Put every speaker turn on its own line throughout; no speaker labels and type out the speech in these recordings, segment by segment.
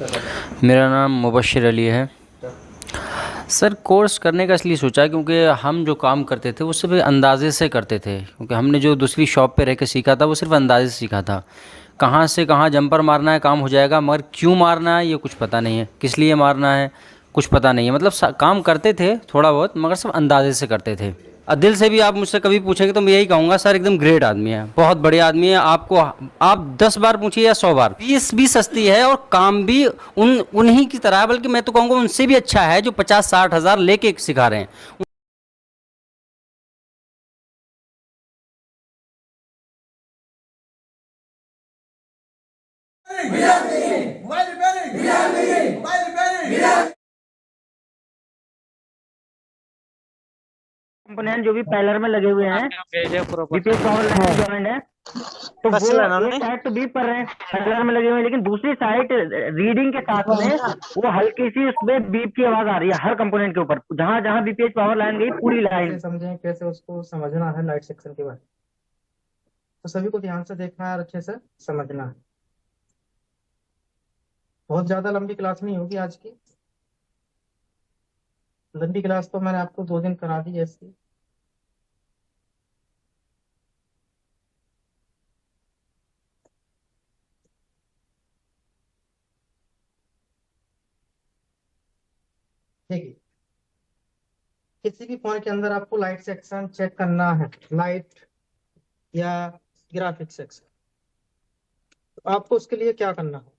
मेरा नाम मुबश्शिर अली है। सर कोर्स करने का इसलिए सोचा क्योंकि हम जो काम करते थे वो सिर्फ अंदाज़े से करते थे, क्योंकि हमने जो दूसरी शॉप पे रह के सीखा था वो सिर्फ अंदाज़े से सीखा था। कहाँ से कहाँ जंपर मारना है काम हो जाएगा, मगर क्यों मारना है ये कुछ पता नहीं है, किस लिए मारना है कुछ पता नहीं है। मतलब काम करते थे थोड़ा बहुत, मगर सब अंदाज़े से करते थे। दिल से भी आप मुझसे कभी पूछेंगे तो मैं यही कहूँगा, सर एकदम ग्रेट आदमी है, बहुत बढ़िया आदमी है। आपको आप 10 बार पूछिए या 100 बार, फीस भी सस्ती है और काम भी उन्हीं की तरह है, बल्कि मैं तो कहूँगा उनसे भी अच्छा है जो 50-60 हज़ार लेके सिखा रहे हैं।
Mobile repairing, mobile repairing.
Component जो भी पैलर में लगे हुए हैं, बीपीएस पावर लाइन जॉइंट है, तो वो एक साइड तो बीप कर रहे हैं, पैलर में लगे हुए हैं, लेकिन दूसरी साइड रीडिंग के साथ में वो हल्की सी उसमें बीप की आवाज आ रही है हर कंपोनेंट के ऊपर। जहां जहां बीपीएस पावर लाइन गई पूरी लाइन।
समझें कैसे उसको समझना है लाइट सेक्शन के बारे में, तो सभी को ध्यान से देखना है और अच्छे से समझना है। बहुत ज्यादा लंबी क्लास नहीं होगी आज की। लंबी क्लास तो मैंने आपको 2 दिन करा दी ऐसी। देखिए, किसी भी फोन के अंदर आपको लाइट सेक्शन चेक करना है, लाइट या ग्राफिक सेक्शन, तो आपको उसके लिए क्या करना है?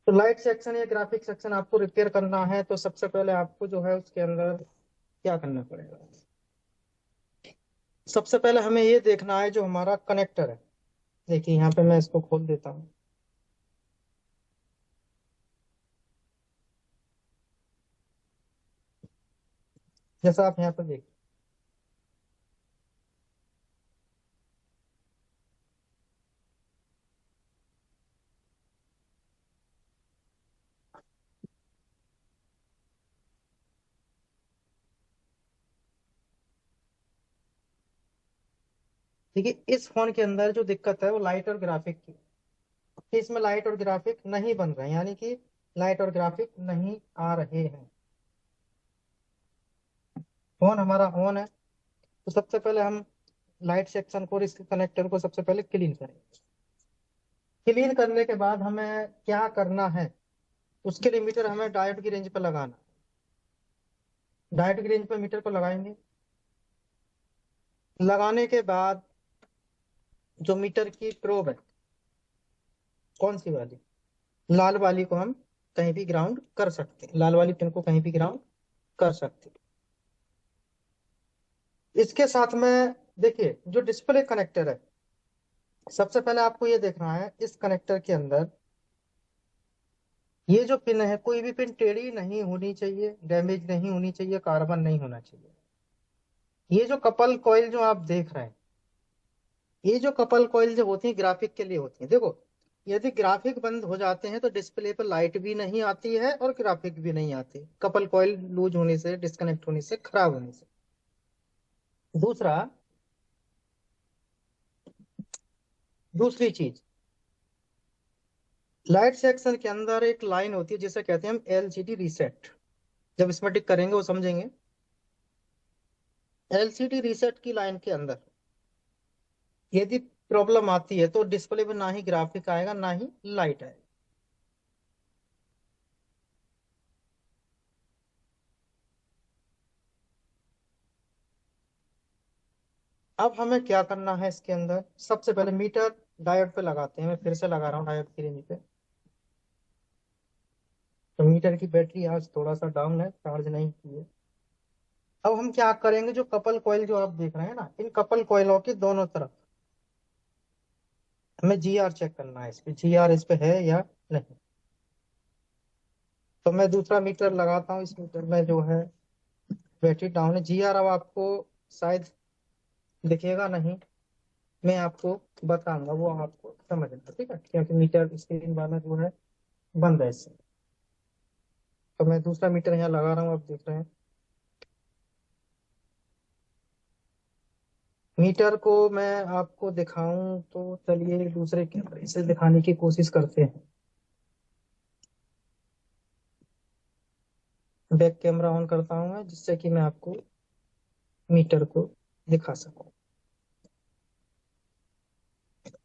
तो लाइट सेक्शन या ग्राफिक सेक्शन आपको रिपेयर करना है तो सबसे पहले आपको जो है उसके अंदर क्या करना पड़ेगा? सबसे पहले हमें ये देखना है जो हमारा कनेक्टर है। देखिए यहाँ पे मैं इसको खोल देता हूँ। जैसा आप यहाँ पे देखिए, देखिए इस फोन के अंदर जो दिक्कत है वो लाइट और ग्राफिक की, कि इसमें लाइट और ग्राफिक नहीं बन रहे हैं, यानी कि लाइट और ग्राफिक नहीं आ रहे हैं। फोन हमारा ऑन है, तो सबसे पहले हम लाइट सेक्शन को और इसके कनेक्टर को सबसे पहले क्लीन करेंगे। क्लीन करने के बाद हमें क्या करना है, उसके लिए मीटर हमें डायोड की रेंज पर लगाना। डायोड की रेंज पर मीटर को लगाएंगे। लगाने के बाद जो मीटर की प्रोब है, कौन सी वाली, लाल वाली को हम कहीं भी ग्राउंड कर सकते हैं, लाल वाली पिन को कहीं भी ग्राउंड कर सकते हैं। इसके साथ में देखिए जो डिस्प्ले कनेक्टर है, सबसे पहले आपको ये देखना है इस कनेक्टर के अंदर ये जो पिन है, कोई भी पिन टेढ़ी नहीं होनी चाहिए, डैमेज नहीं होनी चाहिए, कार्बन नहीं होना चाहिए। ये जो कपल कॉइल जो आप देख रहे हैं, ये जो कपल कॉइल जो होती है ग्राफिक के लिए होती है। देखो, यदि ग्राफिक बंद हो जाते हैं तो डिस्प्ले पर लाइट भी नहीं आती है और ग्राफिक भी नहीं आती, कपल कॉइल लूज होने से, डिस्कनेक्ट होने से, खराब होने से। दूसरा, दूसरी चीज, लाइट सेक्शन के अंदर एक लाइन होती है जिसे कहते हैं हम एलसीडी रीसेट। जब इसमें टिक करेंगे वो समझेंगे। एलसीडी रीसेट की लाइन के अंदर यदि प्रॉब्लम आती है तो डिस्प्ले में ना ही ग्राफिक आएगा ना ही लाइट आएगा। अब हमें क्या करना है इसके अंदर, सबसे पहले मीटर डायोड पे लगाते हैं। मैं फिर से लगा रहा हूँ डायोड की रेंज पे। तो मीटर की बैटरी आज थोड़ा सा डाउन है, चार्ज नहीं की है। अब हम क्या करेंगे, जो कपल कॉइल जो आप देख रहे हैं ना, इन कपल कॉइलों के दोनों तरफ हमें जीआर चेक करना है, इस पे जीआर इस पे है या नहीं। तो मैं दूसरा मीटर लगाता हूँ। इस मीटर में जो है बैटरी डाउन है, जीआर अब आपको शायद दिखेगा नहीं, मैं आपको बताऊंगा, वो आपको समझना, ठीक है, क्योंकि मीटर स्क्रीन वाला जो है बंद है इससे। तो मैं दूसरा मीटर यहाँ लगा रहा हूँ, आप देख रहे हैं। मीटर को मैं आपको दिखाऊं तो चलिए दूसरे कैमरे से दिखाने की कोशिश करते हैं। बैक कैमरा ऑन करता हूं मैं, जिससे कि मैं आपको मीटर को दिखा सकूं।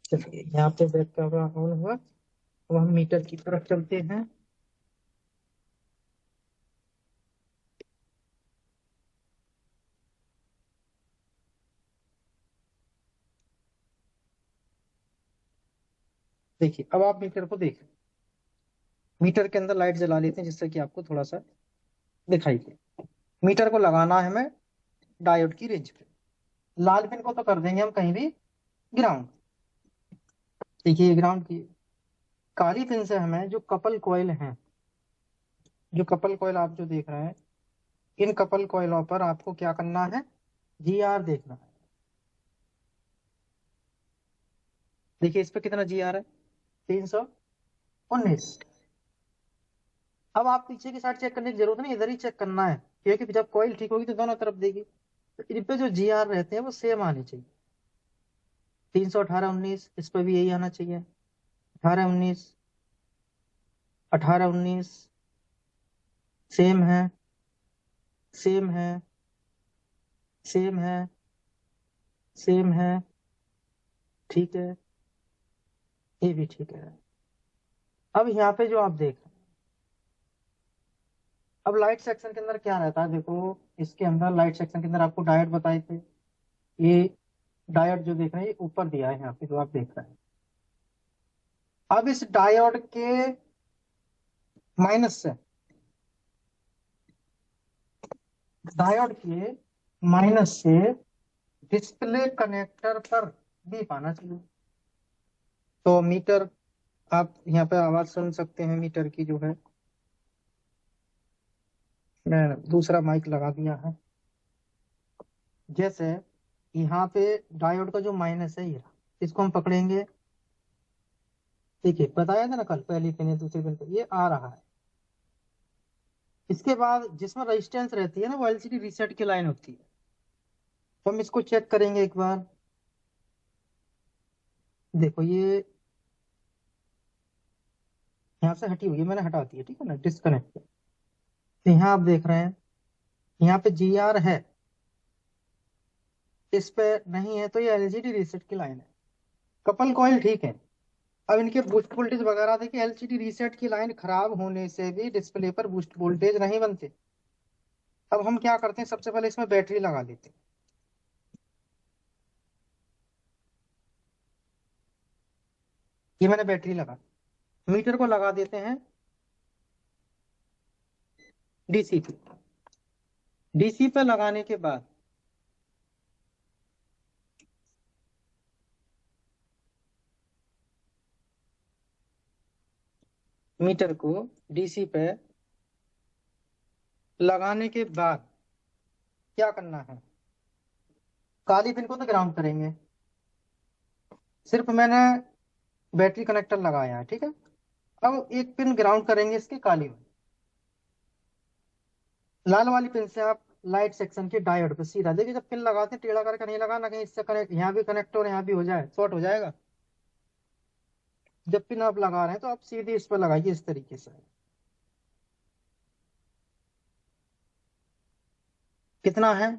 चलिए यहाँ पे बैक कैमरा ऑन हुआ, अब हम मीटर की तरफ चलते हैं। देखिए अब आप मीटर को देखें। मीटर के अंदर लाइट जला लेते हैं जिससे कि आपको थोड़ा सा दिखाई दे। मीटर को लगाना है हमें डायोड की रेंज पे। लाल पिन को तो कर देंगे हम कहीं भी ग्राउंड। देखिए ग्राउंड की काली पिन से हमें जो कपल कॉइल है, जो कपल कॉइल आप जो देख रहे हैं, इन कपल कॉइलों पर आपको क्या करना है, जी आर देखना है। देखिए इस पे कितना जी आर है, 319। अब आप पीछे की साइड चेक करने की जरूरत नहीं, इधर ही चेक करना है, क्योंकि जब कॉइल ठीक होगी तो दोनों तरफ देगी। तो इन पे जो जी आर रहते हैं वो सेम आने चाहिए। 318 19, इस पर भी यही आना चाहिए। 18 19, 18 19 सेम है, सेम है, सेम है, सेम है। ठीक है, ये भी ठीक है। अब यहाँ पे जो आप देख रहे हैं, अब लाइट सेक्शन के अंदर क्या रहता है, देखो इसके अंदर लाइट सेक्शन के अंदर आपको डायोड बताए थे। ये डायोड जो देख रहे हैं ये ऊपर दिया है यहाँ पे जो आप देख रहे हैं। अब इस डायोड के माइनस से, डायोड के माइनस से डिस्प्ले कनेक्टर पर भी पाना चाहिए। तो मीटर, आप यहाँ पे आवाज सुन सकते हैं मीटर की जो है। मैं दूसरा माइक लगा दिया है। जैसे यहाँ पे डायोड का जो माइनस है ये रहा, इसको हम पकड़ेंगे। देखिए बताया था ना कल, पहली पिन है दूसरी पिन पे ये आ रहा है। इसके बाद जिसमें रेजिस्टेंस रहती है ना, वो एलसीडी रीसेट की लाइन होती है। तो हम इसको चेक करेंगे एक बार। देखो ये यहाँ से हटी हुई है, मैंने हटा दी है, ठीक है ना, डिस्कनेक्ट। तो यहाँ आप देख रहे हैं यहाँ पे जी आर है, इस पे नहीं है, तो ये एलसीडी रीसेट की लाइन है। कपल कॉइल ठीक है। अब इनके बूस्ट वोल्टेज वगैरह देखिए, एलसीडी रीसेट की लाइन खराब होने से भी डिस्प्ले पर बूस्ट वोल्टेज नहीं बनते। अब हम क्या करते हैं, सबसे पहले इसमें बैटरी लगा लेते हैं। ये मैंने बैटरी लगा, मीटर को लगा देते हैं डीसी पे। डीसी पे लगाने के बाद मीटर को डीसी पे लगाने के बाद क्या करना है, काली पिन को तो ग्राउंड करेंगे। सिर्फ मैंने बैटरी कनेक्टर लगाया है, ठीक है। अब एक पिन ग्राउंड करेंगे इसकी काली में। लाल वाली पिन से आप लाइट सेक्शन के डायोड पे सीधा, देखिए जब पिन लगाते हैं टेढ़ा करके नहीं लगाना, कहीं इससे कनेक्ट, यहाँ भी कनेक्ट और यहाँ भी हो जाए, शॉर्ट हो जाएगा। जब पिन आप लगा रहे हैं तो आप सीधे इस पर लगाइए इस तरीके से। कितना है,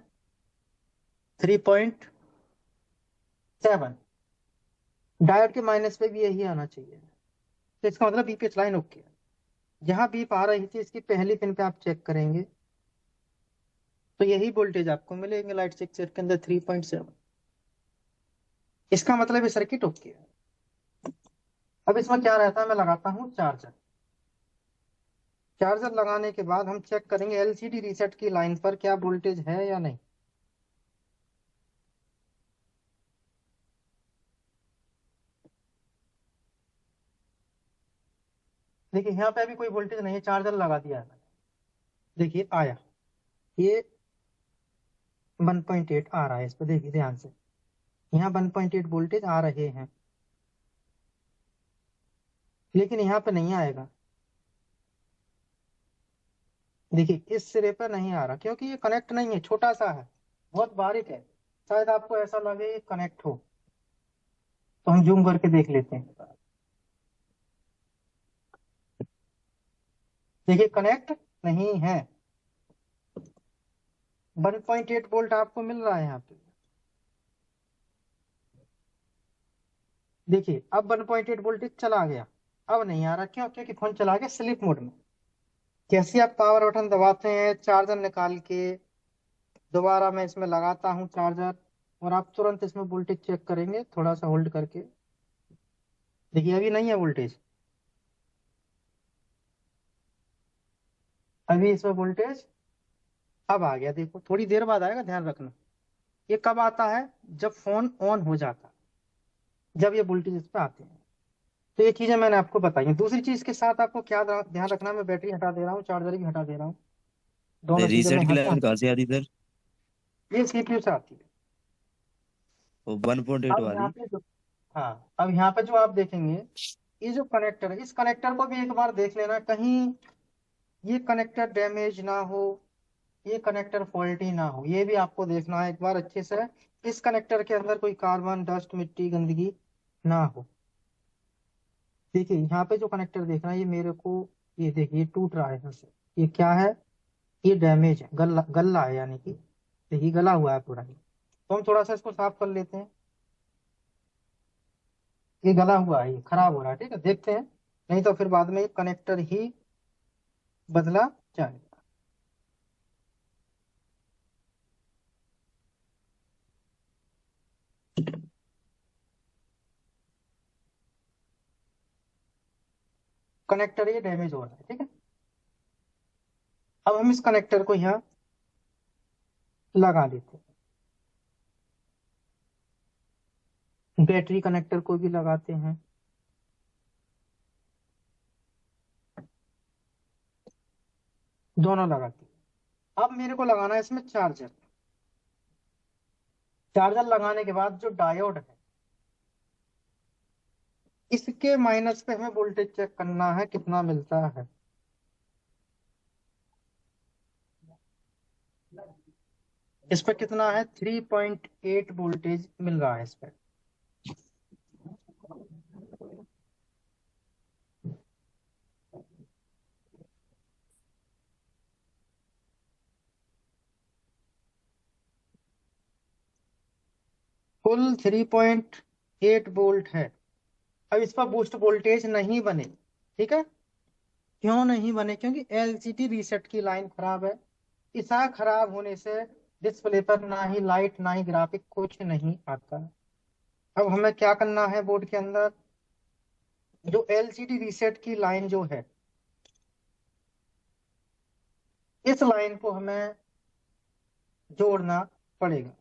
3.7। डायोड के माइनस पे भी यही आना चाहिए, तो इसका मतलब बीपीएच लाइन ओके है। जहां बीप आ रही थी इसकी पहली पिन पे आप चेक करेंगे तो यही वोल्टेज आपको मिलेंगे लाइट सेक्शन के अंदर, 3.7। इसका मतलब ये सर्किट ओके है। अब इसमें क्या रहता है, मैं लगाता हूँ चार्जर। चार्जर लगाने के बाद हम चेक करेंगे एलसीडी रीसेट की लाइन पर क्या वोल्टेज है या नहीं। देखिए यहाँ पे अभी कोई वोल्टेज नहीं है, चार्जर लगा दिया है मैंने। देखिए आया, ये 1.8 आ रहा है इस पर, देखिए ध्यान से, यहाँ 1.8 वोल्टेज आ रहे हैं, लेकिन यहाँ पे नहीं आएगा। देखिए इस सिरे पर नहीं आ रहा, क्योंकि ये कनेक्ट नहीं है, छोटा सा है, बहुत बारीक है। शायद आपको ऐसा लगे ये कनेक्ट हो, तो हम जूम करके देख लेते हैं। देखिए कनेक्ट नहीं है। 1.8 वोल्ट आपको मिल रहा है यहाँ पे। देखिए अब 1.8 वोल्टेज चला गया, अब नहीं आ रहा। क्यों? क्योंकि फोन चला गया स्लीप मोड में। जैसे आप पावर बटन दबाते हैं, चार्जर निकाल के दोबारा मैं इसमें लगाता हूँ चार्जर, और आप तुरंत इसमें वोल्टेज चेक करेंगे, थोड़ा सा होल्ड करके। देखिए अभी नहीं है वोल्टेज, अभी इसमें वोल्टेज अब आ गया। देखो थोड़ी देर बाद आएगा, ध्यान रखना। ये कब आता है? जब फोन ऑन हो जाता है, जब ये वोल्टेज इस पे आते हैं। तो ये चीजें मैंने आपको बताई हैं। दूसरी चीज के साथ आपको क्या ध्यान रखना है, मैं बैटरी हटा दे रहा हूँ, चार्जर भी हटा दे रहा हूँ, दोनों चीजें मैं
रीसेट की
यहाँ से
लाइन कहाँ से आती सर?
ये सीपीयू से आती है।
वो 1.8
अब यहाँ
वाली?
पे जो, हाँ अब यहाँ पे जो आप देखेंगे, ये जो कनेक्टर है, इस कनेक्टर को भी एक बार देख लेना, कहीं ये कनेक्टर डैमेज ना हो, ये कनेक्टर फॉल्टी ना हो, ये भी आपको देखना है एक बार अच्छे से। इस कनेक्टर के अंदर कोई कार्बन डस्ट मिट्टी गंदगी ना हो। देखिए यहाँ पे जो कनेक्टर देख रहा है, ये मेरे को, ये देखिए टूट रहा है यहाँ से। ये क्या है? ये डैमेज है, गला गला है, यानी कि देखिए गला हुआ है पूरा। तो हम थोड़ा सा इसको साफ कर लेते हैं। ये गला हुआ है, ये खराब हो रहा है, ठीक है, देखते हैं, नहीं तो फिर बाद में ये कनेक्टर ही बदला जाएगा। कनेक्टर ये डैमेज हो रहा है, ठीक है। अब हम इस कनेक्टर को यहाँ लगा देते हैं, बैटरी कनेक्टर को भी लगाते हैं। दोनों लगाते हैं। अब मेरे को लगाना है इसमें चार्जर। चार्जर लगाने के बाद जो डायोड है, इसके माइनस पे हमें वोल्टेज चेक करना है कितना मिलता है। इस पे कितना है? 3.8 वोल्टेज मिल रहा है इस पे। फुल 3.8 वोल्ट है। अब इस पर बूस्ट वोल्टेज नहीं बने, ठीक है। क्यों नहीं बने? क्योंकि एलसीडी रीसेट की लाइन खराब है। इसा खराब होने से डिस्प्ले पर ना ही लाइट ना ही ग्राफिक कुछ नहीं आता। अब हमें क्या करना है? बोर्ड के अंदर जो एलसीडी रीसेट की लाइन जो है, इस लाइन को हमें जोड़ना पड़ेगा।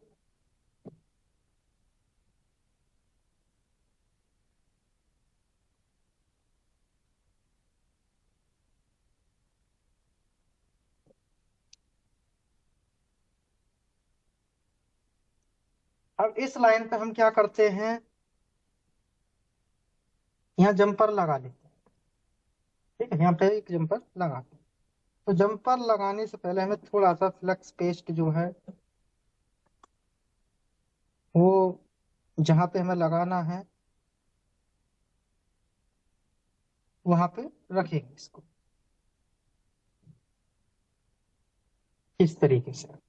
अब इस लाइन पे हम क्या करते हैं, यहाँ जंपर लगा देते हैं, ठीक है। यहाँ पे एक जंपर लगाते हैं। तो जंपर लगाने से पहले हमें थोड़ा सा फ्लक्स पेस्ट जो है, वो जहाँ पे हमें लगाना है वहां पे रखेंगे इसको, इस तरीके से।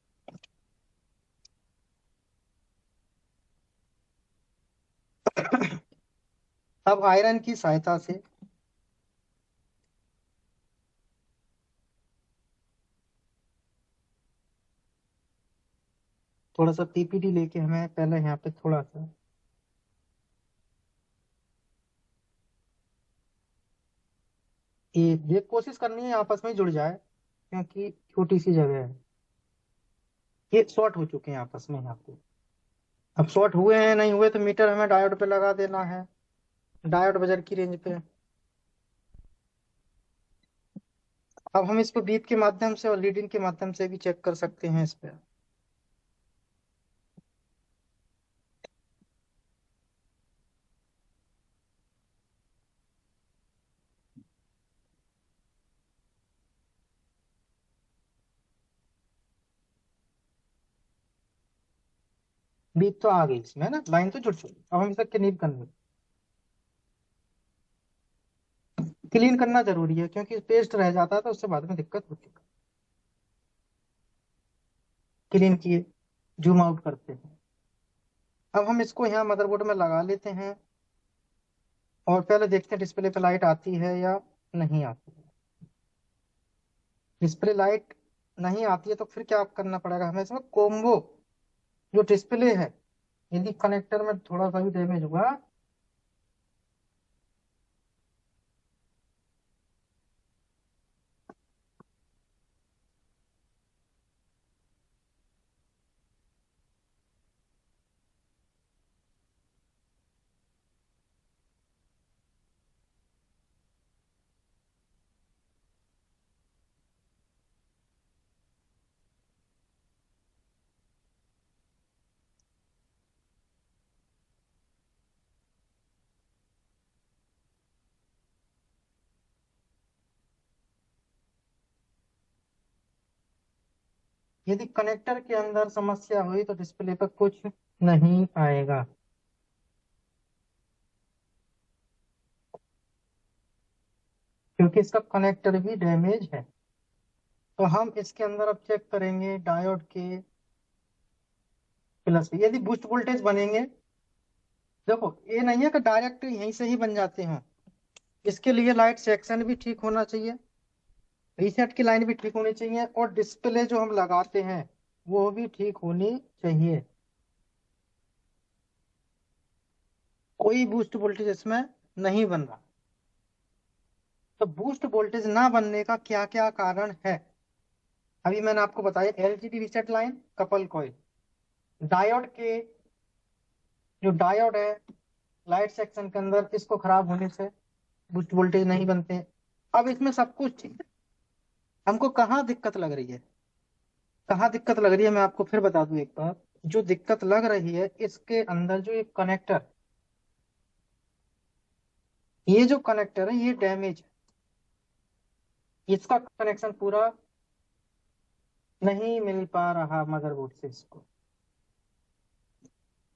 अब आयरन की सहायता से थोड़ा सा पीपीटी लेके हमें पहले यहाँ पे थोड़ा सा ये देख कोशिश करनी है आपस में जुड़ जाए, क्योंकि छोटी सी जगह है। ये शॉर्ट हो चुके हैं आपस में यहाँ पे। अब शॉर्ट हुए हैं नहीं हुए तो मीटर हमें डायोड पे लगा देना है, डायोड बाजार की रेंज पे। अब हम इसको बीप के माध्यम से और लीडिंग के माध्यम से भी चेक कर सकते हैं इस पे। बीप तो आ गई इसमें है ना, लाइन तो जुड़ चुकी। अब हम इसे क्लीन करने, क्लीन करना जरूरी है क्योंकि पेस्ट रह जाता है तो उससे बाद में दिक्कत होती है। क्लीन किए, जूम आउट करते हैं। अब हम इसको यहाँ मदरबोर्ड में लगा लेते हैं और पहले देखते हैं डिस्प्ले पे लाइट आती है या नहीं आती है। डिस्प्ले लाइट नहीं आती है तो फिर क्या करना पड़ेगा हमें, इसमें कोम्बो जो डिस्प्ले है, यदि कनेक्टर में थोड़ा सा भी डैमेज हुआ यदि कनेक्टर के अंदर समस्या हुई तो डिस्प्ले पर कुछ नहीं आएगा। क्योंकि इसका कनेक्टर भी डैमेज है। तो हम इसके अंदर अब चेक करेंगे डायोड के प्लस पे यदि बूस्ट वोल्टेज बनेंगे। देखो ये नहीं है कि डायरेक्ट यहीं से ही बन जाते हैं, इसके लिए लाइट सेक्शन भी ठीक होना चाहिए, रीसेट की लाइन भी ठीक होनी चाहिए और डिस्प्ले जो हम लगाते हैं वो भी ठीक होनी चाहिए। कोई बूस्ट वोल्टेज इसमें नहीं बन रहा। तो बूस्ट वोल्टेज ना बनने का क्या क्या कारण है, अभी मैंने आपको बताया। LGD reset line, couple coil, diode के जो डायोड है लाइट सेक्शन के अंदर, इसको खराब होने से बूस्ट वोल्टेज नहीं बनते हैं। अब इसमें सब कुछ ठीक है, हमको कहाँ दिक्कत लग रही है, कहाँ दिक्कत लग रही है मैं आपको फिर बता दूं एक बार। जो दिक्कत लग रही है इसके अंदर जो एक कनेक्टर, ये जो कनेक्टर है ये डैमेज है, इसका कनेक्शन पूरा नहीं मिल पा रहा मदरबोर्ड से इसको,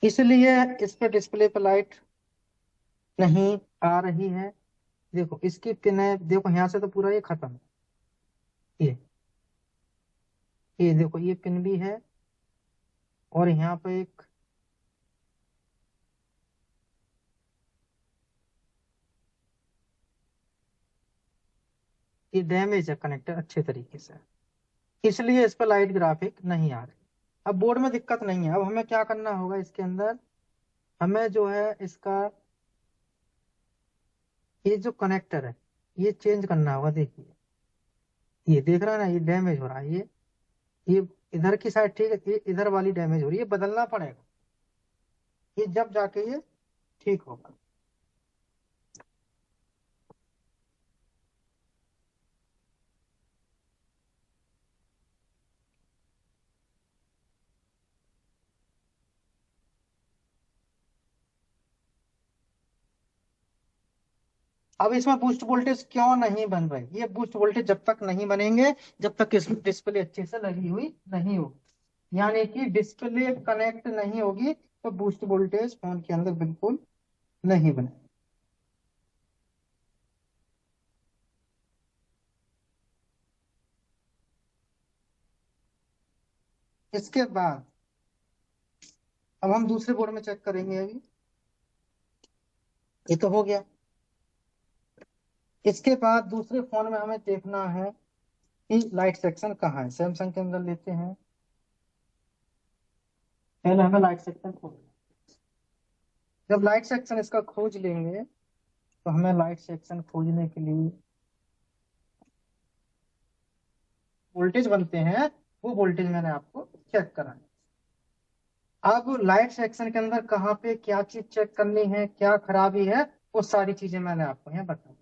इसलिए इस पे डिस्प्ले पे लाइट नहीं आ रही है। देखो इसकी पिन है, देखो यहाँ से तो पूरा ये खत्म है। ये देखो ये पिन भी है और यहाँ पे एक ये डैमेज है कनेक्टर अच्छे तरीके से, इसलिए इस पर लाइट ग्राफिक नहीं आ रही। अब बोर्ड में दिक्कत नहीं है। अब हमें क्या करना होगा इसके अंदर, हमें जो है इसका ये जो कनेक्टर है ये चेंज करना होगा। देखिए ये देख रहा है ना, ये डैमेज हो रहा है, ये इधर की साइड ठीक है, ये इधर वाली डैमेज हो रही है, ये बदलना पड़ेगा, ये जब जाके ये ठीक होगा। अब इसमें बूस्ट वोल्टेज क्यों नहीं बन रहे, ये बूस्ट वोल्टेज जब तक नहीं बनेंगे जब तक इस डिस्प्ले अच्छे से लगी हुई नहीं होगी, यानी कि डिस्प्ले कनेक्ट नहीं होगी तो बूस्ट वोल्टेज फोन के अंदर बिल्कुल नहीं बने। इसके बाद अब हम दूसरे बोर्ड में चेक करेंगे। अभी ये तो हो गया। इसके बाद दूसरे फोन में हमें देखना है कि लाइट सेक्शन कहाँ है। सैमसंग के अंदर लेते हैं, पहले हमें लाइट सेक्शन खोजना। जब लाइट सेक्शन इसका खोज लेंगे तो हमें लाइट सेक्शन खोजने के लिए वोल्टेज बनते हैं, वो वोल्टेज मैंने आपको चेक करा है। अब लाइट सेक्शन के अंदर कहाँ पे क्या चीज चेक करनी है, क्या खराबी है, वो सारी चीजें मैंने आपको यहाँ बताई।